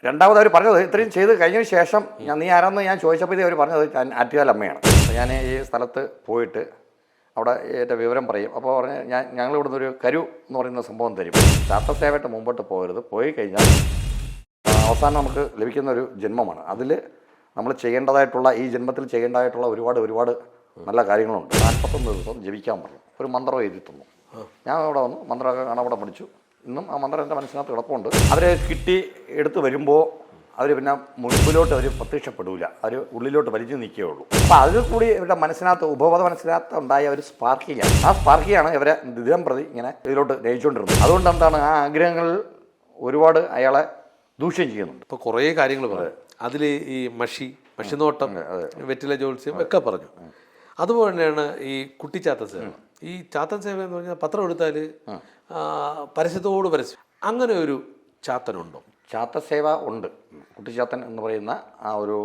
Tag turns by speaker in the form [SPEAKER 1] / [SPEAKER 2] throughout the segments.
[SPEAKER 1] രണ്ടാമത് അവർ പറഞ്ഞത് ഇത്രയും ചെയ്ത് കഴിഞ്ഞതിന് ശേഷം നീ ആരാന്ന് ഞാൻ ചോദിച്ചപ്പോഴേ അവർ പറഞ്ഞത് ആറ്റുകാൽ അമ്മയാണ്. ഞാൻ ഈ സ്ഥലത്ത് പോയിട്ട് അവിടെ എൻ്റെ വിവരം പറയും. അപ്പോൾ പറഞ്ഞ് ഞങ്ങൾ ഇവിടുന്ന് ഒരു കരു എന്ന് പറയുന്ന സംഭവം തരും. ശാസ്ത്രസേവയായിട്ട് മുമ്പോട്ട് പോകരുത്. പോയി കഴിഞ്ഞാൽ അവസാനം നമുക്ക് ലഭിക്കുന്ന ഒരു ജന്മമാണ്. അതിൽ നമ്മൾ ചെയ്യേണ്ടതായിട്ടുള്ള ഈ ജന്മത്തിൽ ചെയ്യേണ്ടതായിട്ടുള്ള ഒരുപാട് നല്ല കാര്യങ്ങളുണ്ട്. 41 ദിവസം ജപിക്കാൻ പറഞ്ഞു. ഒരു മന്ത്രം എഴുതി തന്നു. ഞാൻ അവിടെ വന്നു മന്ത്രമൊക്കെ കാണാൻ അവിടെ പഠിച്ചു. ഇന്നും ആ മന്ത്രം എൻ്റെ മനസ്സിനകത്ത് കിടപ്പുണ്ട്. അവരെ കിട്ടി എടുത്ത് വരുമ്പോൾ അവർ പിന്നെ മുൻപിലോട്ട് അവർ പ്രത്യക്ഷപ്പെടില്ല. അവർ ഉള്ളിലോട്ട് വലിച്ചു നിൽക്കുകയുള്ളൂ. അപ്പോൾ അതിൽ കൂടി ഇവരുടെ മനസ്സിനകത്ത് ഉപബോധ മനസ്സിനകത്ത് ഉണ്ടായ ഒരു സ്പാർക്കിയാണ്. ആ സ്പാർക്കിയാണ് ഇവരെ ദിനം പ്രതി ഇങ്ങനെ ഇതിലോട്ട് നയിച്ചുകൊണ്ടിരുന്നത്. അതുകൊണ്ട് എന്താണ് ആ ആഗ്രഹങ്ങളിൽ ഒരുപാട് അയാളെ ദൂഷ്യം ചെയ്യുന്നുണ്ട്.
[SPEAKER 2] ഇപ്പോൾ കുറേ കാര്യങ്ങൾ പറഞ്ഞു. അതിൽ ഈ മഷിനോട്ടം, വെറ്റില ജോത്സ്യം ഒക്കെ പറഞ്ഞു. അതുപോലെ തന്നെയാണ് ഈ കുട്ടിച്ചാത്തൻ സേവ. ഈ ചാത്തൻ സേവ എന്ന് പറഞ്ഞാൽ പത്രം എടുത്താൽ പരസ്യത്തോട് പരസ്യം, അങ്ങനെ ഒരു ചാത്തനുണ്ടോ?
[SPEAKER 1] ചാത്തസേവ ഉണ്ട്. കുട്ടിച്ചാത്തൻ എന്ന് പറയുന്ന ആ ഒരു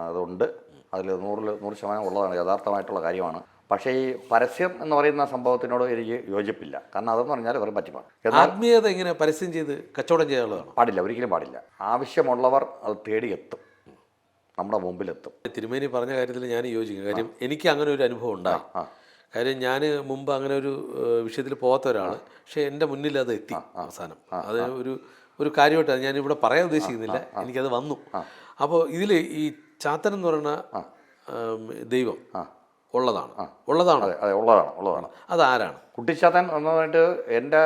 [SPEAKER 1] അതുണ്ട്. അതിൽ 100% ഉള്ളതാണ്, യഥാർത്ഥമായിട്ടുള്ള കാര്യമാണ്. പക്ഷേ ഈ പരസ്യം എന്ന് പറയുന്ന സംഭവത്തിനോട് എനിക്ക് യോജിപ്പില്ല. കാരണം അതെന്ന് പറഞ്ഞാൽ വെറും പറ്റിപ്പാണ്.
[SPEAKER 2] ആത്മീയത ഇങ്ങനെ പരസ്യം ചെയ്ത് കച്ചവടം ചെയ്യാനുള്ളതാണ്.
[SPEAKER 1] പാടില്ല, ഒരിക്കലും പാടില്ല. ആവശ്യമുള്ളവർ അത് തേടിയെത്തും, നമ്മുടെ മുമ്പിലെത്തും.
[SPEAKER 2] തിരുമേനി പറഞ്ഞ കാര്യത്തിൽ ഞാൻ യോജിക്കും. കാര്യം എനിക്ക് അങ്ങനെ ഒരു അനുഭവം ഉണ്ടായി. കാര്യം ഞാൻ മുമ്പ് അങ്ങനെ ഒരു വിഷയത്തിൽ പോകാത്ത ഒരാൾ, പക്ഷേ എൻ്റെ മുന്നിൽ അത് എത്തി അവസാനം. അത് ഒരു കാര്യമായിട്ടാണ് ഞാനിവിടെ പറയാൻ ഉദ്ദേശിക്കുന്നില്ല, എനിക്കത് വന്നു. അപ്പോൾ ഇതിൽ ഈ ചാത്തൻ എന്ന് പറയുന്ന ദൈവം ഉള്ളതാണ്.
[SPEAKER 1] അതെ, ഉള്ളതാണ്.
[SPEAKER 2] അതാരാണ്?
[SPEAKER 1] കുട്ടിച്ചാത്തൻ എന്ന് പറഞ്ഞിട്ട് എൻ്റെ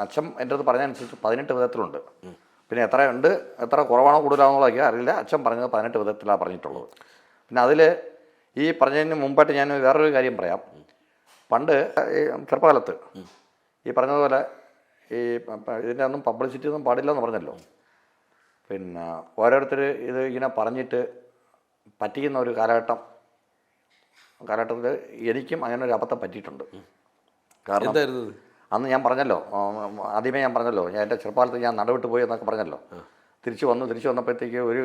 [SPEAKER 1] അച്ഛൻ എൻ്റെ അടുത്ത് പറഞ്ഞതനുസരിച്ച് 18 വിധത്തിലുണ്ട്. പിന്നെ എത്ര കുറവാണോ കൂടുതലാണെന്നുള്ളതൊക്കെ അറിയില്ല. അച്ഛൻ പറഞ്ഞത് 18 വിധത്തിലാണ് പറഞ്ഞിട്ടുള്ളത്. പിന്നെ അതിൽ ഈ പറഞ്ഞതിന് മുമ്പായിട്ട് ഞാൻ വേറൊരു കാര്യം പറയാം. പണ്ട് ഈ ചെറുപ്പകാലത്ത് ഈ പറഞ്ഞതുപോലെ ഈ ഇതിൻ്റെ ഒന്നും പബ്ലിസിറ്റി ഒന്നും പാടില്ല എന്ന് പറഞ്ഞല്ലോ. പിന്നെ ഓരോരുത്തർ ഇത് ഇങ്ങനെ പറഞ്ഞിട്ട് പറ്റിക്കുന്ന ഒരു കാലഘട്ടത്തിൽ എനിക്കും അങ്ങനെ ഒരു അബദ്ധം പറ്റിയിട്ടുണ്ട്. കാരണം അന്ന് ഞാൻ പറഞ്ഞല്ലോ, ആദ്യമേ ഞാൻ പറഞ്ഞല്ലോ, എൻ്റെ ചെറുപ്പകാലത്ത് ഞാൻ നടുവിട്ട് പോയി എന്നൊക്കെ പറഞ്ഞല്ലോ. തിരിച്ചു വന്നപ്പോഴത്തേക്ക് ഒരു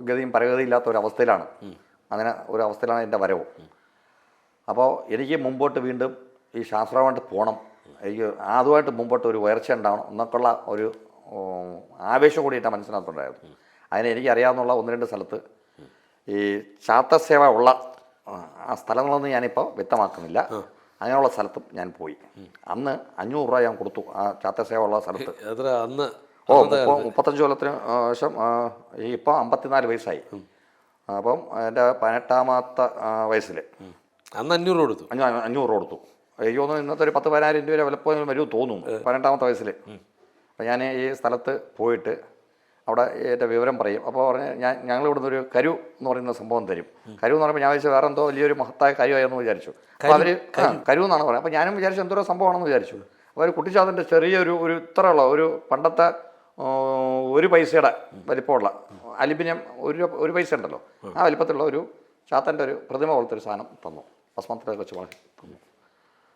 [SPEAKER 1] ഗതിയും പരഗതിയില്ലാത്ത ഒരു അവസ്ഥയിലാണ്. അങ്ങനെ ഒരു അവസ്ഥയിലാണ് എൻ്റെ വരവ്. അപ്പോൾ എനിക്ക് മുമ്പോട്ട് വീണ്ടും ഈ ശാസ്ത്രമായിട്ട് പോകണം, എനിക്ക് അതുമായിട്ട് മുമ്പോട്ട് ഒരു ഉയർച്ച ഉണ്ടാവണം എന്നൊക്കെയുള്ള ഒരു ആവേശം കൂടി എൻ്റെ മനസ്സിനകത്തുണ്ടായിരുന്നു. അതിന് എനിക്കറിയാവുന്നുള്ള 1-2 സ്ഥലത്ത് ഈ ചാത്തസേവ ഉള്ള ആ സ്ഥലങ്ങളൊന്നും ഞാനിപ്പോൾ വ്യക്തമാക്കുന്നില്ല. അങ്ങനെയുള്ള സ്ഥലത്തും ഞാൻ പോയി. അന്ന് 500 രൂപ ഞാൻ കൊടുത്തു ആ ചാത്തസേവ ഉള്ള സ്ഥലത്ത്.
[SPEAKER 2] അന്ന്
[SPEAKER 1] 35 കൊല്ലത്തിന് ശേഷം ഇപ്പം 54 വയസ്സായി. അപ്പം എൻ്റെ 18ാമത്തെ വയസ്സിൽ
[SPEAKER 2] അന്ന് 500 കൊടുത്തു.
[SPEAKER 1] 500 കൊടുത്തു. എനിക്ക് തോന്നുന്നു ഇന്നത്തെ ഒരു 10,000-12,000 രൂപ വിലപ്പോലും വരുമെന്ന് തോന്നും. 18ാമത്തെ വയസ്സിൽ അപ്പം ഞാൻ ഈ സ്ഥലത്ത് പോയിട്ട് അവിടെ എൻ്റെ വിവരം പറയും. അപ്പോൾ പറഞ്ഞ് ഞങ്ങൾ ഇവിടുന്ന് ഒരു കരു എന്ന് പറയുന്ന സംഭവം തരും. കരു എന്ന് പറയുമ്പോൾ ഞാൻ വിചാരിച്ചു വേറെ എന്തോ വലിയൊരു മഹത്തായ കാര്യമായെന്ന് വിചാരിച്ചു. അപ്പോൾ അവർ കരു എന്നാണ് പറയുന്നത്. അപ്പോൾ ഞാനും വിചാരിച്ചു എന്തോ സംഭവമാണെന്ന് വിചാരിച്ചു. അപ്പോൾ ഒരു കുട്ടിച്ചാത്തൻ്റെ ചെറിയൊരു ഇത്രയുള്ള ഒരു പണ്ടത്തെ 1 പൈസയുടെ വലിപ്പമുള്ള അലുമിനിയം 1 പൈസ ഉണ്ടല്ലോ, ആ വലിപ്പത്തിലുള്ള ഒരു ചാത്തൻ്റെ ഒരു പ്രതിമ പോലത്തെ ഒരു സാധനം തന്നു. ഭസ്മത്തിലൊക്കെ വെച്ച് തന്നു.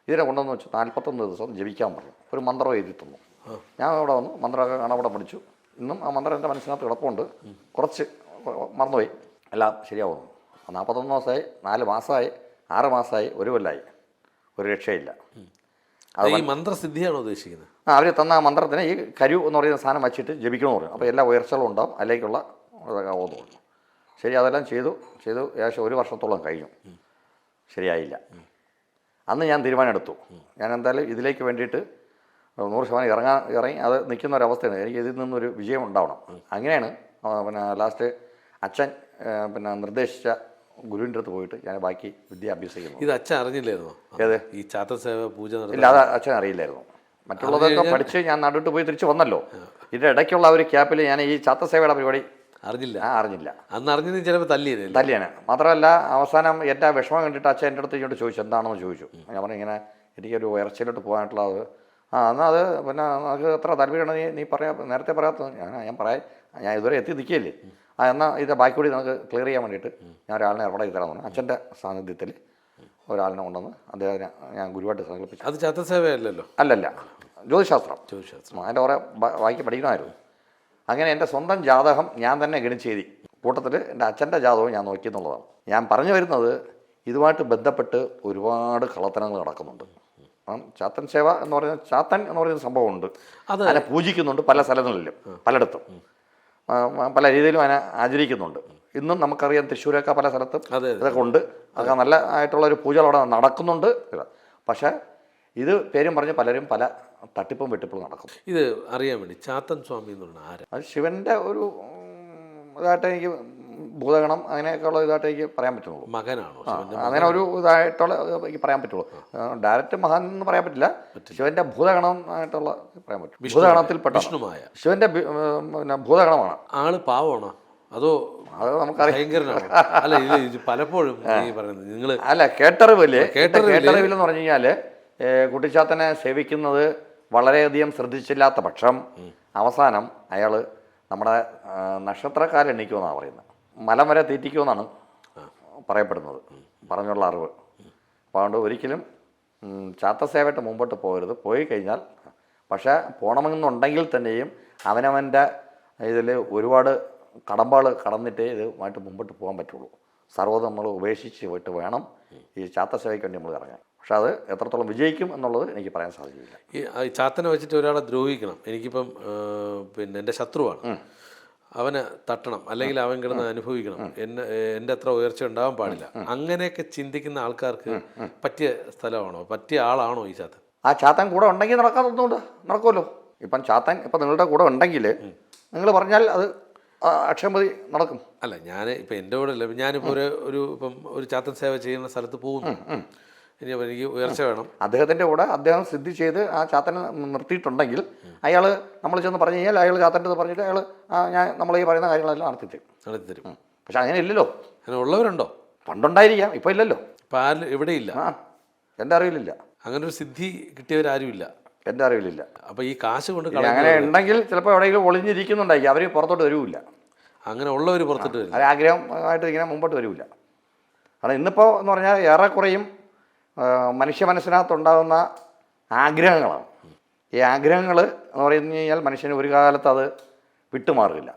[SPEAKER 1] ഇതിനെ കൊണ്ടുവന്ന് വെച്ച് 41 ദിവസം ജപിക്കാൻ പറഞ്ഞു. ഒരു മന്ത്രം എഴുതി തന്നു. ഞാൻ അവിടെ വന്നു മന്ത്രമൊക്കെ കാണാൻ അവിടെ പഠിച്ചു. ഇന്നും ആ മന്ത്രം എൻ്റെ മനസ്സിനകത്ത് കിടപ്പുണ്ട്. കുറച്ച് മറന്നുപോയി, എല്ലാം ശരിയാവുന്നു. 41 ദിവസമായി, 4 മാസമായി, 6 മാസമായി, 1 കൊല്ലമായി, ഒരു രക്ഷയില്ല.
[SPEAKER 2] അത് ഈ മന്ത്രസിദ്ധിയാണോ ഉദ്ദേശിക്കുന്നത്?
[SPEAKER 1] അവർ തന്ന ആ മന്ത്രത്തിന് ഈ കരു എന്ന് പറയുന്ന സാധനം വച്ചിട്ട് ജപിക്കണമെന്ന് പറഞ്ഞു. അപ്പോൾ എല്ലാ ഉയർച്ചകളും ഉണ്ടാവും, അതിലേക്കുള്ള ഇതൊക്കെ ആവുമെന്ന് പറഞ്ഞു. ശരി, അതെല്ലാം ചെയ്തു ഏകദേശം 1 വർഷത്തോളം കഴിഞ്ഞു. ശരിയായില്ല. അന്ന് ഞാൻ തീരുമാനമെടുത്തു, ഞാൻ എന്തായാലും ഇതിലേക്ക് വേണ്ടിയിട്ട് 100% ഇറങ്ങി അത് നിൽക്കുന്ന ഒരവസ്ഥയാണ്. എനിക്ക് ഇതിൽ നിന്നൊരു വിജയം ഉണ്ടാവണം. അങ്ങനെയാണ് പിന്നെ ലാസ്റ്റ് അച്ഛൻ നിർദ്ദേശിച്ച ഗുരുവിൻ്റെ അടുത്ത് പോയിട്ട് ഞാൻ ബാക്കി വിദ്യ അഭ്യസിക്കുന്നു.
[SPEAKER 2] ഇത് അച്ഛൻ അറിഞ്ഞില്ലായിരുന്നോ?
[SPEAKER 1] ഏത്
[SPEAKER 2] ഈ ചാത്തസേവ പൂജ?
[SPEAKER 1] ഇല്ല, അത് അച്ഛൻ അറിയില്ലായിരുന്നു. മറ്റുള്ളതൊക്കെ പഠിച്ച് ഞാൻ നടുവിട്ട് പോയി തിരിച്ച് വന്നല്ലോ. ഇതിൻ്റെ ഇടയ്ക്കുള്ള ഒരു ക്യാപ്പിൽ ഞാൻ ഈ ചാത്തസേവയുടെ പരിപാടി അറിഞ്ഞില്ല.
[SPEAKER 2] അന്ന് അറിഞ്ഞത് ചിലപ്പോൾ തല്ലിയാണ്.
[SPEAKER 1] മാത്രമല്ല അവസാനം എൻ്റെ വിഷമം കണ്ടിട്ട് അച്ഛൻ എൻ്റെ അടുത്ത് ഇങ്ങോട്ട് ചോദിച്ചു, എന്താണെന്ന് ചോദിച്ചു. ഞാൻ പറഞ്ഞു ഇങ്ങനെ എനിക്കൊരു ഉയർച്ചയിലോട്ട് പോകാനായിട്ടുള്ള എന്നാൽ അത് പിന്നെ നമുക്ക് എത്ര താല്പര്യമാണ് നീ നേരത്തെ പറയാത്തത്? ഞാൻ പറയാം, ഞാൻ ഇതുവരെ എത്തി നിൽക്കുകയല്ലേ. എന്നാൽ ഇതിൻ്റെ ബാക്കി കൂടി നമുക്ക് ക്ലിയർ ചെയ്യാൻ വേണ്ടിയിട്ട് ഞാൻ ഒരാളിനെ ഏർപ്പാടാക്കി തരാമെന്ന് പറഞ്ഞു. അച്ഛൻ്റെ സാന്നിധ്യത്തിൽ ഒരാളിനെ കൊണ്ടുവന്ന് അദ്ദേഹത്തിന് ഞാൻ ഗുരുവായിട്ട് സങ്കല്പിച്ചു.
[SPEAKER 2] അത് ചാത്തസേവയല്ലല്ലോ?
[SPEAKER 1] അല്ലല്ല, ജ്യോതിശാസ്ത്രം. അതിൻ്റെ കുറേ ബാക്കി പഠിക്കണമായിരുന്നു. അങ്ങനെ എൻ്റെ സ്വന്തം ജാതകം ഞാൻ തന്നെ ഗണിച്ചെഴുതി. കൂട്ടത്തിൽ എൻ്റെ അച്ഛൻ്റെ ജാതകവും ഞാൻ നോക്കിയെന്നുള്ളതാണ്. ഞാൻ പറഞ്ഞു വരുന്നത് ഇതുമായിട്ട് ബന്ധപ്പെട്ട് ഒരുപാട് കള്ളത്തനങ്ങൾ നടക്കുന്നുണ്ട്. ചാത്തൻ സേവ എന്ന് പറയുന്ന ചാത്തൻ എന്ന് പറയുന്ന സംഭവമുണ്ട്. അതിനെ പൂജിക്കുന്നുണ്ട് പല സ്ഥലങ്ങളിലും പലയിടത്തും. പല രീതിയിലും അതിനെ ആചരിക്കുന്നുണ്ട്. ഇന്നും നമുക്കറിയാം തൃശ്ശൂരൊക്കെ പല സ്ഥലത്തും
[SPEAKER 2] അതെ
[SPEAKER 1] ഇതൊക്കെ ഉണ്ട്. അതൊക്കെ നല്ല ആയിട്ടുള്ളൊരു പൂജകൾ അവിടെ നടക്കുന്നുണ്ട്. പക്ഷേ ഇത് പേരും പറഞ്ഞ് പലരും പല തട്ടിപ്പും വെട്ടിപ്പും നടക്കും.
[SPEAKER 2] ഇത് അറിയാൻ വേണ്ടി ചാത്തൻ സ്വാമി എന്ന് പറഞ്ഞാൽ ആരാ?
[SPEAKER 1] അത് ശിവൻ്റെ ഒരു ഇതായിട്ട് എനിക്ക് ഭൂതഗണം അങ്ങനെയൊക്കെയുള്ള ഇതായിട്ട് എനിക്ക് പറയാൻ പറ്റുള്ളൂ.
[SPEAKER 2] മകനാണോ?
[SPEAKER 1] അങ്ങനെ ഒരു ഇതായിട്ടുള്ള എനിക്ക് പറയാൻ പറ്റുള്ളൂ. ഡയറക്റ്റ് മഹാൻ എന്ന് പറയാൻ പറ്റില്ല. ശിവന്റെ ഭൂതഗണം ആയിട്ടുള്ള പറയാൻ പറ്റും. ഭൂതഗണത്തിൽപ്പെട്ട
[SPEAKER 2] വിഷ്ണുമായ
[SPEAKER 1] ശിവന്റെ പിന്നെ ഭൂതഗണമാണ്.
[SPEAKER 2] ആള് പാവമാണോ അതോ
[SPEAKER 1] അത് നമുക്കറിയാം.
[SPEAKER 2] ഭയങ്കരനാണോ? അല്ല ഇത് പലപ്പോഴും ഈ പറയുന്നത് നിങ്ങൾ
[SPEAKER 1] അല്ല കേട്ടറിവില്ലേ, കേട്ടറിവില്ലെന്ന് പറഞ്ഞു കഴിഞ്ഞാല് കുട്ടിച്ചാത്തനെ സേവിക്കുന്നത് വളരെയധികം ശ്രദ്ധിച്ചില്ലാത്ത പക്ഷം അവസാനം അയാൾ നമ്മുടെ നക്ഷത്രക്കാലം എണ്ണിക്കുമെന്നാണ് പറയുന്നത്. മലം വരെ തീറ്റിക്കുമെന്നാണ് പറയപ്പെടുന്നത്, പറഞ്ഞുള്ള അറിവ്. അപ്പോൾ അതുകൊണ്ട് ഒരിക്കലും ചാത്തസേവയായിട്ട് മുമ്പോട്ട് പോകരുത്. പോയി കഴിഞ്ഞാൽ പക്ഷേ പോകണമെന്നുണ്ടെങ്കിൽ തന്നെയും അവനവൻ്റെ ഇതിൽ ഒരുപാട് കടമ്പകൾ കടന്നിട്ടേ ഇതുമായിട്ട് മുമ്പോട്ട് പോകാൻ പറ്റുള്ളൂ. സർവ്വതും നമ്മൾ ഉപേക്ഷിച്ച് പോയിട്ട് വേണം ഈ ചാത്തസേവയ്ക്ക് വേണ്ടി നമ്മൾ ഇറങ്ങാൻ. പക്ഷെ അത് എത്രത്തോളം വിജയിക്കും എന്നുള്ളത് എനിക്ക് പറയാൻ സാധിക്കില്ല.
[SPEAKER 2] ഈ ചാത്തനെ വെച്ചിട്ട് ഒരാളെ ദ്രോഹിക്കണം, എനിക്കിപ്പം പിന്നെ എൻ്റെ ശത്രുവാണ്, അവനെ തട്ടണം, അല്ലെങ്കിൽ അവൻ കിടന്ന് അനുഭവിക്കണം, എൻ്റെ അത്ര ഉയർച്ച ഉണ്ടാവാൻ പാടില്ല, അങ്ങനെയൊക്കെ ചിന്തിക്കുന്ന ആൾക്കാർക്ക് പറ്റിയ സ്ഥലമാണോ, പറ്റിയ ആളാണോ ഈ ചാത്തൻ?
[SPEAKER 1] ആ ചാത്തൻ കൂടെ ഉണ്ടെങ്കിൽ നടക്കാതൊന്നുകൊണ്ട് നടക്കുമല്ലോ. ഇപ്പം ചാത്തൻ ഇപ്പം നിങ്ങളുടെ കൂടെ ഉണ്ടെങ്കിൽ നിങ്ങൾ പറഞ്ഞാൽ അത് അക്ഷയപതി നടക്കും.
[SPEAKER 2] അല്ല ഞാൻ ഇപ്പം എൻ്റെ കൂടെ അല്ല, ഞാനിപ്പോൾ ഇപ്പം ഒരു ചാത്തൻ സേവ ചെയ്യുന്ന സ്ഥലത്ത് പോകുന്നു, ഇനി എനിക്ക് ഉയർച്ച വേണം. അദ്ദേഹത്തിൻ്റെ കൂടെ
[SPEAKER 1] അദ്ദേഹം സിദ്ധി ചെയ്ത് ആ ചാത്തനെ നിർത്തിയിട്ടുണ്ടെങ്കിൽ അയാൾ നമ്മൾ ചെന്ന് പറഞ്ഞു കഴിഞ്ഞാൽ അയാൾ ചാത്തൻ്റെ പറഞ്ഞിട്ട് അയാൾ നമ്മൾ ഈ പറയുന്ന കാര്യങ്ങളെല്ലാം നടത്തിത്തരും. പക്ഷെ അങ്ങനെ ഇല്ലല്ലോ.
[SPEAKER 2] അങ്ങനെ ഉള്ളവരുണ്ടോ?
[SPEAKER 1] പണ്ടുണ്ടായിരിക്കാം, ഇപ്പോൾ ഇല്ലല്ലോ.
[SPEAKER 2] ഇപ്പം ആരും എവിടെയില്ല.
[SPEAKER 1] എൻ്റെ അറിവിലില്ല.
[SPEAKER 2] അങ്ങനെ ഒരു സിദ്ധി കിട്ടിയവരാരുമില്ല
[SPEAKER 1] എൻ്റെ അറിവിലില്ല.
[SPEAKER 2] അപ്പോൾ ഈ കാശ് കൊണ്ട്
[SPEAKER 1] അങ്ങനെ ഉണ്ടെങ്കിൽ ചിലപ്പോൾ എവിടെയെങ്കിലും ഒളിഞ്ഞിരിക്കുന്നുണ്ടായിരിക്കും, അവർ പുറത്തോട്ട് വരില്ല.
[SPEAKER 2] അങ്ങനെ ഉള്ളവർ പുറത്തോട്ട് വരും,
[SPEAKER 1] അവർ ആഗ്രഹമായിട്ട് ഇങ്ങനെ മുമ്പോട്ട് വരില്ല. കാരണം ഇന്നിപ്പോൾ എന്ന് പറഞ്ഞാൽ ഏറെക്കുറയും മനുഷ്യ മനസ്സിനകത്തുണ്ടാകുന്ന ആഗ്രഹങ്ങളാണ്. ഈ ആഗ്രഹങ്ങൾ എന്ന് പറഞ്ഞു കഴിഞ്ഞാൽ മനുഷ്യന് ഒരു കാലത്ത് അത് വിട്ടുമാറില്ല.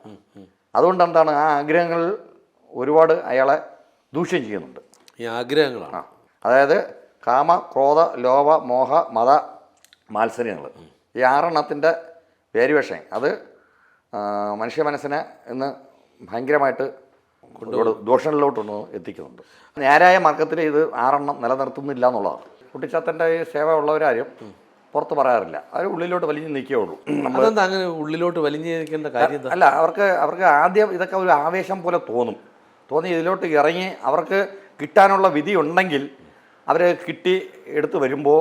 [SPEAKER 1] അതുകൊണ്ട് എന്താണ്, ആ ആഗ്രഹങ്ങൾ ഒരുപാട് അയാളെ ദൂഷ്യം ചെയ്യുന്നുണ്ട്.
[SPEAKER 2] ഈ ആഗ്രഹങ്ങളാണ്,
[SPEAKER 1] അതായത് കാമ, ക്രോധ, ലോഭ, മോഹ, മത, മാത്സര്യങ്ങൾ, ഈ 6 വേരിയേഷൻ അത് മനുഷ്യ മനസ്സിനെ ഇന്ന് ഭയങ്കരമായിട്ട് ദോഷങ്ങളിലോട്ടൊന്ന് എത്തിക്കുന്നുണ്ട്. നേരായ മാർഗത്തിൽ ഇത് 6 നിലനിർത്തുന്നില്ല എന്നുള്ളതാണ്. കുട്ടിച്ചാത്തൻ്റെ ഈ സേവ ഉള്ളവരാരും പുറത്ത് പറയാറില്ല, അവർ ഉള്ളിലോട്ട് വലിഞ്ഞ് നിൽക്കുകയുള്ളൂ.
[SPEAKER 2] അതെന്താ അങ്ങനെ ഉള്ളിലോട്ട് വലിഞ്ഞ് നിൽക്കേണ്ട കാര്യം?
[SPEAKER 1] അല്ല, അവർക്ക് ആദ്യം ഇതൊക്കെ ഒരു ആവേശം പോലെ തോന്നി ഇതിലോട്ട് ഇറങ്ങി അവർക്ക് കിട്ടാനുള്ള വിധി ഉണ്ടെങ്കിൽ അവർ കിട്ടി എടുത്ത് വരുമ്പോൾ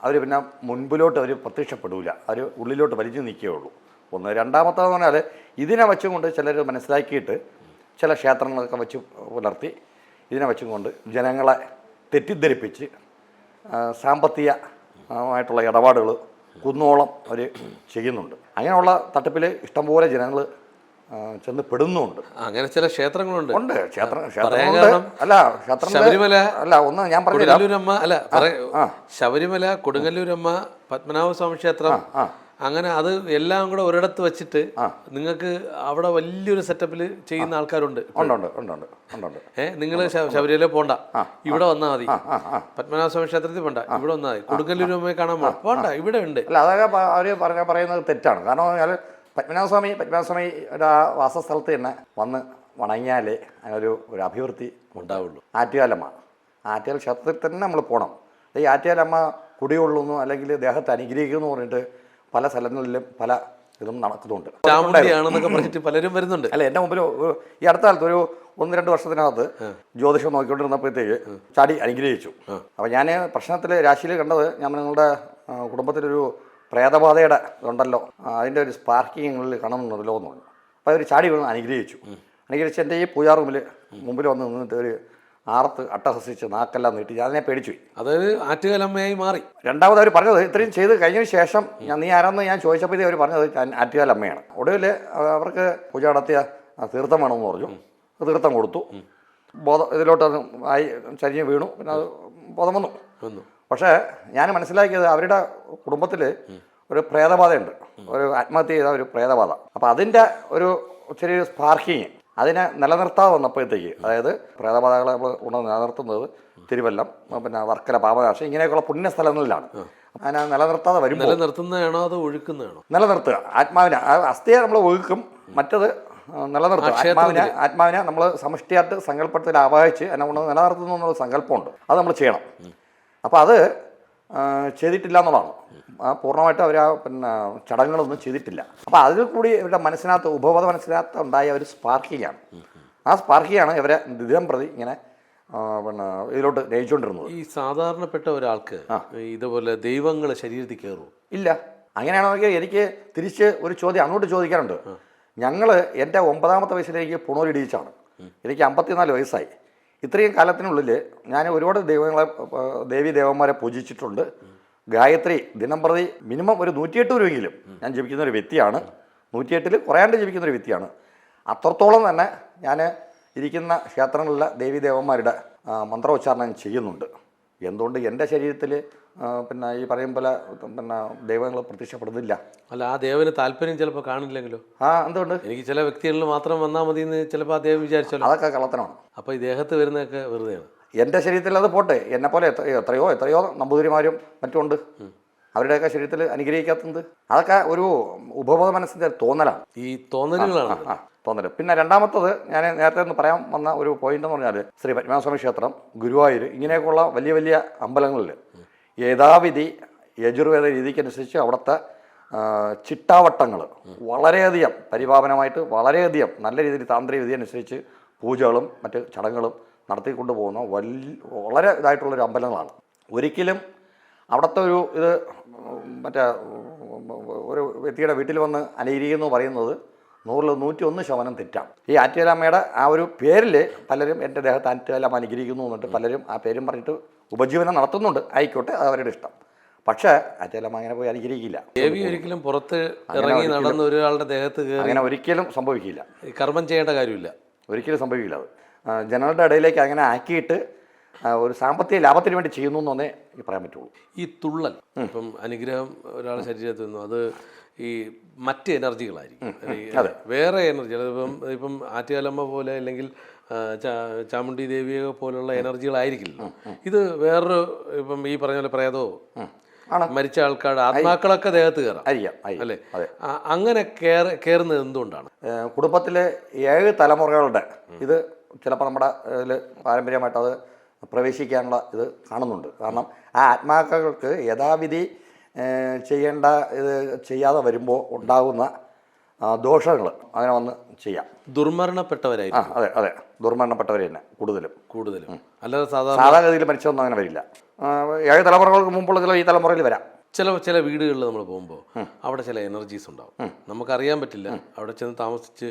[SPEAKER 1] അവർ പിന്നെ മുൻപിലോട്ട് അവർ പ്രത്യക്ഷപ്പെടില്ല, അവർ ഉള്ളിലോട്ട് വലിഞ്ഞ് നിൽക്കുകയുള്ളൂ. ഒന്ന്. രണ്ടാമത്തേന്ന് പറഞ്ഞാൽ ഇതിനെ വെച്ചും കൊണ്ട് ചിലർ മനസ്സിലാക്കിയിട്ട് ചില ക്ഷേത്രങ്ങളൊക്കെ വെച്ച് പുലർത്തി ഇതിനെ വെച്ചും കൊണ്ട് ജനങ്ങളെ തെറ്റിദ്ധരിപ്പിച്ച് സാമ്പത്തികമായിട്ടുള്ള ഇടപാടുകൾ കുന്നോളം അവർ ചെയ്യുന്നുണ്ട്. അങ്ങനെയുള്ള തട്ടിപ്പിൽ ഇഷ്ടംപോലെ ജനങ്ങൾ ചെന്ന് പെടുന്നുമുണ്ട്.
[SPEAKER 2] അങ്ങനെ ചില ക്ഷേത്രങ്ങളുണ്ട്.
[SPEAKER 1] അല്ല
[SPEAKER 2] ശബരിമല
[SPEAKER 1] അല്ല, ഒന്ന് ഞാൻ
[SPEAKER 2] കൊടുങ്ങല്ലൂരമ്മ അല്ല ശബരിമല, കൊടുങ്ങല്ലൂരമ്മ, പത്മനാഭസ്വാമി ക്ഷേത്രം, അങ്ങനെ അത് എല്ലാം കൂടെ ഒരിടത്ത് വെച്ചിട്ട് നിങ്ങൾക്ക് അവിടെ വലിയൊരു സെറ്റപ്പിൽ ചെയ്യുന്ന ആൾക്കാരുണ്ട്. നിങ്ങൾ ശബരിമല പോണ്ട, ഇവിടെ വന്നാൽ മതി. പത്മനാഭസ്വാമി ക്ഷേത്രത്തിൽ പോണ്ട, ഇവിടെ വന്നാൽ മതി. കൊടുങ്ങല്ലൂരമ്മയെ കാണാൻ പോണ്ട, ഇവിടെ ഉണ്ട്.
[SPEAKER 1] അല്ല, അതൊക്കെ അവർ പറയുന്നത് തെറ്റാണ്. കാരണം പത്മനാഭസ്വാമിയുടെ വാസസ്ഥലത്ത് തന്നെ വന്ന് വണങ്ങിയാലേ അതിനൊരു അഭിവൃദ്ധി ഉണ്ടാവുള്ളൂ. ആറ്റുകാലമ്മ ക്ഷേത്രത്തിൽ തന്നെ നമ്മൾ പോകണം. ഈ ആറ്റുകാലമ്മ കുടികൊള്ളുന്നു അല്ലെങ്കിൽ ദേഹത്തെ അനുഗ്രഹിക്കുന്നു പറഞ്ഞിട്ട് പല സ്ഥലങ്ങളിലും പല ഇതും നടക്കുന്നുണ്ട്.
[SPEAKER 2] പലരും വരുന്നുണ്ട്.
[SPEAKER 1] അല്ല, എൻ്റെ മുമ്പിൽ ഈ അടുത്ത കാലത്ത് ഒരു 1-2 വർഷത്തിനകത്ത് ജ്യോതിഷം നോക്കിക്കൊണ്ടിരുന്നപ്പോഴത്തേക്ക് ചാടി അനുഗ്രഹിച്ചു. അപ്പോൾ ഞാൻ പ്രശ്നത്തിൽ രാശിയിൽ കണ്ടത്, ഞാൻ നിങ്ങളുടെ കുടുംബത്തിലൊരു പ്രേതബാധയുടെ ഇതുണ്ടല്ലോ, അതിൻ്റെ ഒരു സ്പാർക്കിങ്ങളിൽ കാണുന്നുണ്ടല്ലോ എന്ന് പറഞ്ഞു. അപ്പോൾ അവർ ചാടി വീണ് അനുഗ്രഹിച്ച് എൻ്റെ ഈ പൂജാ റൂമിൽ മുമ്പിൽ വന്ന് നിന്നിട്ട് ഒരു അട്ടഹസിച്ച് നാക്കെല്ലാം നീട്ടി അതിനെ പേടിച്ചു.
[SPEAKER 2] അതായത് ആറ്റുകാലമ്മയായി മാറി.
[SPEAKER 1] രണ്ടാമത് അവർ പറഞ്ഞത്, ഇത്രയും ചെയ്ത് കഴിഞ്ഞതിന് ശേഷം നീ ആരാന്ന് ഞാൻ ചോദിച്ചപ്പോഴത്തേ അവർ പറഞ്ഞത് ആറ്റുകാലമ്മയാണ്. ഒടുവിൽ അവർക്ക് പൂജ നടത്തിയ തീർത്ഥം വേണമെന്ന് പറഞ്ഞു. തീർത്ഥം കൊടുത്തു. ഇതിലോട്ട് ചരിഞ്ഞ് വീണു. പിന്നെ അത് ബോധം വന്നു. പക്ഷേ ഞാൻ മനസ്സിലാക്കിയത് അവരുടെ കുടുംബത്തിൽ ഒരു പ്രേതബാധയുണ്ട്, ഒരു ആത്മഹത്യ ചെയ്ത ഒരു പ്രേതബാധ. അപ്പോൾ അതിൻ്റെ ഒരു ചെറിയ സ്പാർക്കിങ് അതിനെ നിലനിർത്താതെ വന്നപ്പോഴത്തേക്ക്, അതായത് പ്രേതബാധകളെ നമ്മൾ നിലനിർത്തുന്നത് തിരുവല്ലം, പിന്നെ വർക്കല, പാപനാശം, ഇങ്ങനെയൊക്കെയുള്ള പുണ്യസ്ഥലങ്ങളിലാണ്. അതിനെ നിലനിർത്താതെ വരുമ്പോൾ
[SPEAKER 2] നിലനിർത്തുന്നതാണോ അതോ ഒഴുക്കുന്നതാണോ?
[SPEAKER 1] നിലനിർത്തുക. ആത്മാവിനെ, അസ്ഥിയെ നമ്മൾ ഒഴുക്കും, മറ്റത് നിലനിർത്തും. ആത്മാവിനെ നമ്മൾ സമഷ്ടിയായിട്ട് സങ്കല്പത്തിൽ ആവാഹിച്ച് എന്നെ കൊണ്ട് നിലനിർത്തുന്നു എന്നുള്ള സങ്കല്പമുണ്ട്. അത് നമ്മൾ ചെയ്യണം. അപ്പോൾ അത് ചെയ്തിട്ടില്ല എന്നുള്ളതാണ്. പൂർണ്ണമായിട്ടും അവർ ചടങ്ങുകളൊന്നും ചെയ്തിട്ടില്ല. അപ്പോൾ അതിൽ കൂടി ഇവരുടെ മനസ്സിനകത്ത് ഉപബോധ മനസ്സിനകത്ത് ഉണ്ടായ ഒരു സ്പാർക്കിങ്ങാണ്. ആ സ്പാർക്കിങ്ങാണ് ഇവരെ ദിനം പ്രതി ഇങ്ങനെ ഇതിലോട്ട് നയിച്ചുകൊണ്ടിരുന്നത്.
[SPEAKER 2] ഈ സാധാരണപ്പെട്ട ഒരാൾക്ക് ഇതുപോലെ ദൈവങ്ങൾ ശരീരത്തിൽ കയറുമോ?
[SPEAKER 1] ഇല്ല. അങ്ങനെയാണെങ്കിൽ എനിക്ക് തിരിച്ച് ഒരു ചോദ്യം അങ്ങോട്ട് ചോദിക്കാറുണ്ട്. എൻ്റെ 9ാമത്തെ വയസ്സിലേക്ക് പുണോലിടിയിച്ചാണ്. എനിക്ക് 54 വയസ്സായി. ഇത്രയും കാലത്തിനുള്ളിൽ ഞാൻ ഒരുപാട് ദേവീ ദേവന്മാരെ പൂജിച്ചിട്ടുണ്ട്. ഗായത്രി ദിനംപ്രതി മിനിമം ഒരു 108 രൂപയെങ്കിലും ഞാൻ ജപിക്കുന്ന ഒരു വ്യക്തിയാണ്. 108 കുറയാണ്ട് ജപിക്കുന്ന ഒരു വ്യക്തിയാണ്. അത്രത്തോളം തന്നെ ഞാൻ ഇരിക്കുന്ന ക്ഷേത്രങ്ങളിലെ ദേവീ ദേവന്മാരുടെ മന്ത്രോച്ചാരണം ചെയ്യുന്നുണ്ട്. എന്തുകൊണ്ട് എൻ്റെ ശരീരത്തിൽ ഈ പറയും പോലെ ദൈവങ്ങൾ പ്രത്യക്ഷപ്പെടുന്നില്ല?
[SPEAKER 2] അല്ല, ആ ദേവന് താല്പര്യം ചിലപ്പോൾ കാണില്ലെങ്കിലോ?
[SPEAKER 1] എന്തുകൊണ്ട്?
[SPEAKER 2] എനിക്ക് ചില വ്യക്തികളിൽ മാത്രം വന്നാൽ മതി എന്ന് ചിലപ്പോൾ ആ ദേവൻ വിചാരിച്ചല്ലോ.
[SPEAKER 1] അതൊക്കെ കള്ളത്തനമാണ്.
[SPEAKER 2] അപ്പോൾ ഈ ദേഹത്ത് വരുന്നതൊക്കെ വെറുതെയാണ്.
[SPEAKER 1] എൻ്റെ ശരീരത്തിൽ അത് പോട്ടെ, എന്നെപ്പോലെ എത്രയോ നമ്പൂതിരിമാരും മറ്റുമുണ്ട്. അവരുടെയൊക്കെ ശരീരത്തിൽ അനുഗ്രഹിക്കാത്തത് അതൊക്കെ ഒരു ഉപബോധ മനസ്സിൻ്റെ തോന്നലാണ്.
[SPEAKER 2] ഈ തോന്നലുകളാണ്
[SPEAKER 1] തോന്നൽ. പിന്നെ രണ്ടാമത്തത് ഞാൻ നേരത്തെ ഒന്ന് പറയാൻ വന്ന ഒരു പോയിന്റ് എന്ന് പറഞ്ഞാൽ ശ്രീ പത്മനാഭസ്വാമി ക്ഷേത്രം, ഗുരുവായൂർ, ഇങ്ങനെയൊക്കെയുള്ള വലിയ വലിയ അമ്പലങ്ങളിൽ യഥാവിധി യജുർവേദ രീതിക്കനുസരിച്ച് അവിടുത്തെ ചിട്ടാവട്ടങ്ങൾ വളരെയധികം പരിപാവനമായിട്ട് വളരെയധികം നല്ല രീതിയിൽ താന്ത്രിക വിധി അനുസരിച്ച് പൂജകളും മറ്റ് ചടങ്ങുകളും നടത്തിക്കൊണ്ടു പോകുന്ന വളരെ ഇതായിട്ടുള്ളൊരു അമ്പലങ്ങളാണ്. ഒരിക്കലും അവിടുത്തെ ഇത് ഒരു വ്യക്തിയുടെ വീട്ടിൽ വന്ന് അനുകരിക്കുന്നു പറയുന്നത് 101% തെറ്റാണ്. ഈ ആറ്റുകാലമ്മയുടെ ആ ഒരു പേരിൽ പലരും എൻ്റെ ദേഹത്ത് ആറ്റുകാലമ്മ അനുഗ്രഹിക്കുന്നു എന്നിട്ട് പലരും ആ പേരും പറഞ്ഞിട്ട് ഉപജീവനം നടത്തുന്നുണ്ട്. ആയിക്കോട്ടെ, അത് അവരുടെ ഇഷ്ടം. പക്ഷേ ആറ്റുകാലമ്മ അങ്ങനെ പോയി അനുഗ്രഹിക്കില്ല.
[SPEAKER 2] ദേവി ഒരിക്കലും പുറത്ത് ഇറങ്ങി നടന്ന ഒരാളുടെ ദേഹത്ത് അങ്ങനെ
[SPEAKER 1] ഒരിക്കലും സംഭവിക്കില്ല.
[SPEAKER 2] കർമ്മം ചെയ്യേണ്ട കാര്യമില്ല,
[SPEAKER 1] ഒരിക്കലും സംഭവിക്കില്ല. അത് ജനങ്ങളുടെ ഇടയിലേക്ക് അങ്ങനെ ആക്കിയിട്ട് ഒരു സാമ്പത്തിക ലാഭത്തിന് വേണ്ടി ചെയ്യുന്നു എന്നേ പറയാൻ പറ്റുള്ളൂ.
[SPEAKER 2] ഈ തുള്ളൽ, ഇപ്പം അനുഗ്രഹം ഒരാളുടെ ശരീരത്തിൽ നിന്നും അത് ഈ മറ്റ് എനർജികളായിരിക്കും, വേറെ എനർജി. ഇപ്പം ആറ്റുകാലമ്മ പോലെ അല്ലെങ്കിൽ ചാമുണ്ഡി ദേവിയെ പോലുള്ള എനർജികളായിരിക്കില്ല. ഇത് വേറൊരു ഇപ്പം ഈ പറഞ്ഞ പോലെ പ്രേതോ മരിച്ച ആൾക്കാരുടെ ആത്മാക്കളൊക്കെ ദേഹത്ത് കയറാം അല്ലേ? അങ്ങനെ കയറുന്നത് എന്തുകൊണ്ടാണ്?
[SPEAKER 1] കുടുംബത്തിലെ 7 തലമുറകളുടെ ഇത് ചിലപ്പോൾ നമ്മുടെ ഇതിൽ പാരമ്പര്യമായിട്ട് അത് പ്രവേശിക്കാനുള്ള ഇത് കാണുന്നുണ്ട്. കാരണം ആ ആത്മാക്കൾക്ക് യഥാവിധി ചെയ്യേണ്ട ഇത് ചെയ്യാതെ വരുമ്പോൾ ഉണ്ടാകുന്ന ദോഷങ്ങൾ അങ്ങനെ വന്ന് ചെയ്യാം.
[SPEAKER 2] ദുർമരണപ്പെട്ടവരായിരിക്കും.
[SPEAKER 1] അതെ, ദുർമരണപ്പെട്ടവർ തന്നെ കൂടുതലും.
[SPEAKER 2] അല്ലാതെ
[SPEAKER 1] സാധാഗതിയിൽ മരിച്ചൊന്നും അങ്ങനെ വരില്ല. 7 തലമുറകൾക്ക് മുമ്പുള്ള ചില ഈ തലമുറയിൽ വരാം.
[SPEAKER 2] ചില വീടുകളിൽ നമ്മൾ പോകുമ്പോൾ അവിടെ ചില എനർജീസ് ഉണ്ടാവും, നമുക്കറിയാൻ പറ്റില്ല. അവിടെ ചെന്ന് താമസിച്ച്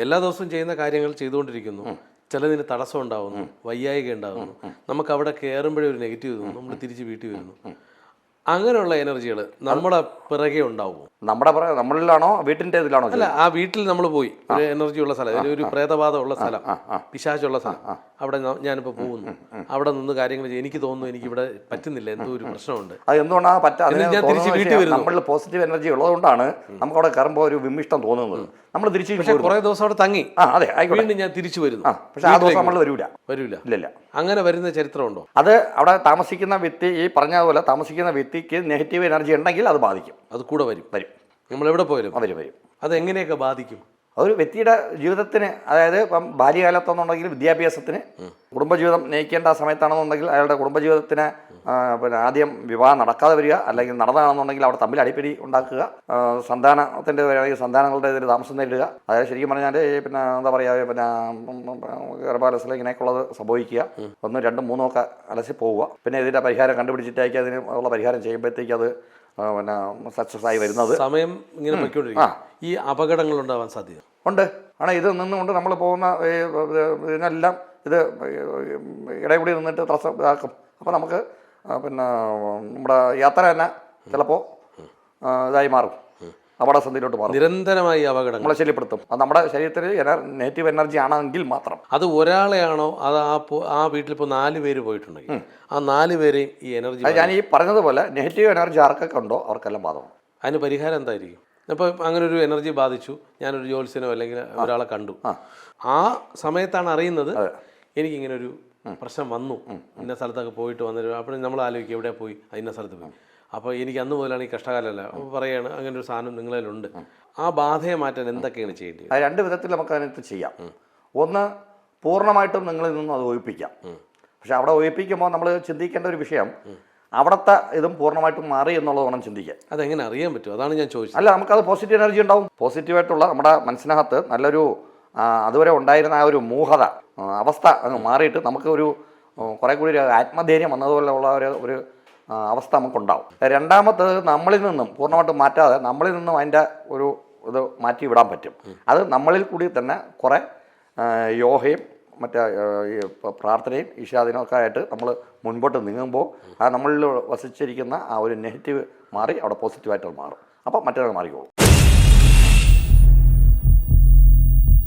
[SPEAKER 2] എല്ലാ ദിവസവും ചെയ്യുന്ന കാര്യങ്ങൾ ചെയ്തുകൊണ്ടിരിക്കുന്നു. ചിലതിന് തടസ്സം ഉണ്ടാവുന്നു, വയ്യായിക ഉണ്ടാകുന്നു. നമുക്ക് അവിടെ കയറുമ്പോഴേ ഒരു നെഗറ്റീവ് തോന്നും, നമ്മൾ തിരിച്ച് വീട്ടിൽ വരുന്നു. അങ്ങനെയുള്ള എനർജികൾ നമ്മുടെ പിറകെ ഉണ്ടാവുമോ?
[SPEAKER 1] നമ്മളിലാണോ വീട്ടിൻ്റെ ഇതിലാണോ?
[SPEAKER 2] അല്ല, ആ വീട്ടിൽ നമ്മൾ പോയി ഒരു എനർജി ഉള്ള സ്ഥലം, ഒരു പ്രേതബാധ ഉള്ള സ്ഥലം, പിശാചുള്ള സ്ഥലം, അവിടെ ഞാനിപ്പോൾ പോകുന്നു. അവിടെ നിന്ന് കാര്യങ്ങൾ എനിക്ക് തോന്നുന്നു എനിക്ക് ഇവിടെ പറ്റുന്നില്ല, എന്തോ ഒരു പ്രശ്നമുണ്ട്.
[SPEAKER 1] അത് എന്തുകൊണ്ടാണ്
[SPEAKER 2] ഞാൻ തിരിച്ച് വീട്ടിൽ വരുന്നു.
[SPEAKER 1] നമ്മൾ പോസിറ്റീവ് എനർജി ഉള്ളതുകൊണ്ടാണ് നമുക്ക് അവിടെ കയറുമ്പോൾ ഒരു വിമിഷ്ടം തോന്നുന്നത്. നമ്മൾ തിരിച്ച്
[SPEAKER 2] പക്ഷേ കുറേ ദിവസം അവിടെ തങ്ങി വീണ്ടും ഞാൻ തിരിച്ചു വരുന്നു.
[SPEAKER 1] പക്ഷേ ആ ദിവസം നമ്മൾ വരില്ല.
[SPEAKER 2] ഇല്ല. അങ്ങനെ വരുന്ന ചരിത്രമുണ്ടോ?
[SPEAKER 1] അത് അവിടെ താമസിക്കുന്ന വ്യക്തി, ഈ പറഞ്ഞതുപോലെ താമസിക്കുന്ന വ്യക്തിക്ക് നെഗറ്റീവ് എനർജി ഉണ്ടെങ്കിൽ അത് ബാധിക്കും.
[SPEAKER 2] അത് കൂടെ വരും. നമ്മൾ എവിടെ പോയാലും
[SPEAKER 1] വരും.
[SPEAKER 2] അത് എങ്ങനെയൊക്കെ ബാധിക്കും?
[SPEAKER 1] ഒരു വ്യക്തിയുടെ ജീവിതത്തിന്, അതായത് ഇപ്പം ബാല്യകാലത്തെന്നുണ്ടെങ്കിൽ വിദ്യാഭ്യാസത്തിന്, കുടുംബജീവിതം നയിക്കേണ്ട സമയത്താണെന്നുണ്ടെങ്കിൽ അയാളുടെ കുടുംബജീവിതത്തിന് ആദ്യം വിവാഹം നടക്കാതെ വരിക, അല്ലെങ്കിൽ നടന്നതാണെന്നുണ്ടെങ്കിൽ അവിടെ തമ്മിൽ അടിപ്പിടി ഉണ്ടാക്കുക, സന്താനത്തിൻ്റെ സന്താനങ്ങളുടെ ഇതിൽ താമസം നേരിടുക. അതായത് ശരിക്കും പറഞ്ഞാൽ എന്താ പറയുക, ഗർഭാലസിൽ ഇങ്ങനെയൊക്കെയുള്ളത് സംഭവിക്കുക. 1, 2, 3 ഒക്കെ അലസി പോവുക. പിന്നെ ഇതിൻ്റെ പരിഹാരം കണ്ടുപിടിച്ചിട്ടേക്ക് അതിന് ഉള്ള പരിഹാരം ചെയ്യുമ്പോഴത്തേക്ക് അത് സക്സസ് ആയി വരുന്നത്.
[SPEAKER 2] സമയം ഇങ്ങനെ പൊയ്ക്കൊണ്ടിരിക്കും. ഈ അപകടങ്ങൾ ഉണ്ടാവാൻ സാധ്യത
[SPEAKER 1] ഉണ്ട്. ഇത് നിന്നുകൊണ്ട് നമ്മൾ പോകുന്ന ഇതിനെല്ലാം ഇത് ഇടകൂടി നിന്നിട്ട് തടസ്സം ഇതാക്കും. അപ്പോൾ നമുക്ക് നമ്മുടെ യാത്ര തന്നെ ചിലപ്പോൾ ഇതായി മാറും, അപകടസന്ധിയിലോട്ട് മാറും.
[SPEAKER 2] നിരന്തരമായി അപകടം നമ്മളെ
[SPEAKER 1] ശല്യപ്പെടുത്തും. അത് നമ്മുടെ ശരീരത്തിൽ നെഗറ്റീവ് എനർജി ആണെങ്കിൽ മാത്രം.
[SPEAKER 2] അത് ഒരാളെയാണോ? അത് ആ വീട്ടിൽ ഇപ്പോൾ 4 പേര് പോയിട്ടുണ്ടെങ്കിൽ ആ 4 പേരെയും ഈ എനർജി,
[SPEAKER 1] ഞാൻ ഈ പറഞ്ഞതുപോലെ നെഗറ്റീവ് എനർജി ആർക്കൊക്കെ ഉണ്ടോ അവർക്കെല്ലാം ബാധകമാണ്.
[SPEAKER 2] അതിന് പരിഹാരം എന്തായിരിക്കും? ഇപ്പോൾ അങ്ങനെ ഒരു എനർജി ബാധിച്ചു, ഞാനൊരു ജ്യോത്സ്യനോ അല്ലെങ്കിൽ ഒരാളെ കണ്ടു, ആ സമയത്താണ് അറിയുന്നത് എനിക്കിങ്ങനൊരു പ്രശ്നം വന്നു, ഇന്ന സ്ഥലത്തൊക്കെ പോയിട്ട് വന്നിട്ട്. അപ്പോൾ നമ്മൾ ആലോചിക്കും എവിടെ പോയി, ഇന്ന സ്ഥലത്ത് പോയി. അപ്പോൾ എനിക്ക് അന്ന് മുതലാണ് ഈ കഷ്ടകാലമല്ല പറയുകയാണ് അങ്ങനെ ഒരു സാധനം നിങ്ങളിലുണ്ട്. ആ ബാധയെ മാറ്റാൻ എന്തൊക്കെയാണ് ചെയ്യേണ്ടത്?
[SPEAKER 1] അത് രണ്ട് വിധത്തിൽ നമുക്ക് അതിനകത്ത് ചെയ്യാം. ഒന്ന്, പൂർണ്ണമായിട്ടും നിങ്ങളിൽ നിന്നും അത് ഒഴിപ്പിക്കാം. പക്ഷെ അവിടെ ഒഴിപ്പിക്കുമ്പോൾ നമ്മൾ ചിന്തിക്കേണ്ട ഒരു വിഷയം, അവിടുത്തെ ഇതും പൂർണ്ണമായിട്ടും മാറി എന്നുള്ളത് വേണം ചിന്തിക്കാൻ.
[SPEAKER 2] അതെങ്ങനെ അറിയാൻ പറ്റും? അതാണ് ഞാൻ ചോദിച്ചത്.
[SPEAKER 1] അല്ല, നമുക്കത് പോസിറ്റീവ് എനർജി ഉണ്ടാവും. പോസിറ്റീവായിട്ടുള്ള നമ്മുടെ മനസ്സിനകത്ത് നല്ലൊരു അതുവരെ ഉണ്ടായിരുന്ന ആ ഒരു മൂഹത അവസ്ഥ അങ്ങ് മാറിയിട്ട് നമുക്ക് ഒരു കുറേ കൂടി ഒരു ആത്മധൈര്യം വന്നതുപോലെയുള്ള ഒരു അവസ്ഥ നമുക്കുണ്ടാവും. രണ്ടാമത്തത്, നമ്മളിൽ നിന്നും പൂർണ്ണമായിട്ടും മാറ്റാതെ നമ്മളിൽ നിന്നും അതിൻ്റെ ഒരു ഇത് മാറ്റി വിടാൻ പറ്റും. അത് നമ്മളിൽ കൂടി തന്നെ കുറേ യോഗയും മറ്റേ പ്രാർത്ഥനയും ഈശാദിനും ഒക്കെ ആയിട്ട് നമ്മൾ മുൻപോട്ട് നീങ്ങുമ്പോൾ ആ നമ്മളിൽ വസിച്ചിരിക്കുന്ന ആ ഒരു നെഗറ്റീവ് മാറി അവിടെ പോസിറ്റീവായിട്ട് മാറും. അപ്പോൾ മറ്റേത് മാറിക്കോളും.